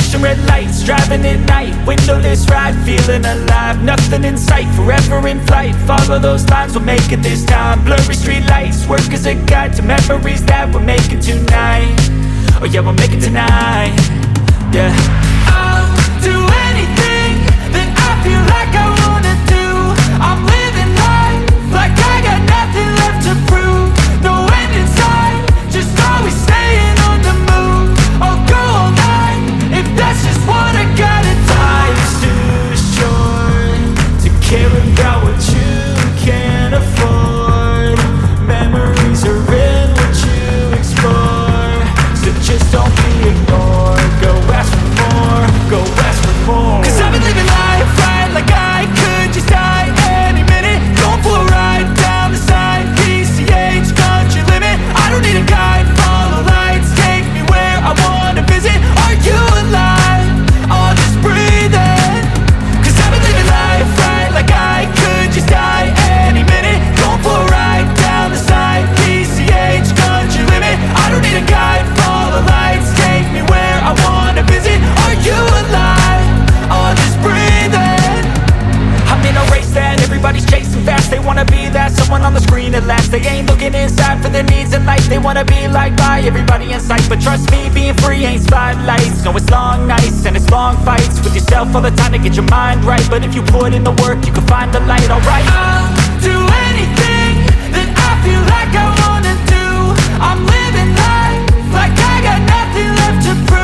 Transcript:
flashing red lights, driving at night, windowless ride, feeling alive. Nothing in sight, forever in flight. Follow those lines, we'll make it this time. Blurry street lights, work as a guide to memories that we're making tonight. Oh yeah, we'll make it tonight. Yeah. I'll do anything that I feel like I wanna do. I'm living life like I got nothing left to prove. No end in sight, just always staying on the move. I'll go all night if that's just what I gotta do. Life's too short to care about what you can't afford. Memories are in what you explore, so just don't be ignored. Go ask for more, go ask for more. 'Cause I've been living life right like I could just die any minute. Going for a ride down the side, PCH, country limit. I don't need a guide, follow lights, take me where I wanna visit. Are you alive? Or just breathing? 'Cause I've been living life right like I could just die any minute. Going for a ride down the side, PCH, country limit. I don't need a guide, follow lights, take me where I wanna visit. Are you alive? Or just breathing? I'm in a race that everybody's chasing fast. They wanna be that someone on the screen at last. They ain't looking inside for their needs in life. They wanna be liked by everybody in sight. But trust me, being free ain't spotlights. No, it's long nights and it's long fights with yourself all the time to get your mind right. But if you put in the work, you can find the light, alright. I'll do anything that I feel like I wanna do. I'm living life like I got nothing left to prove.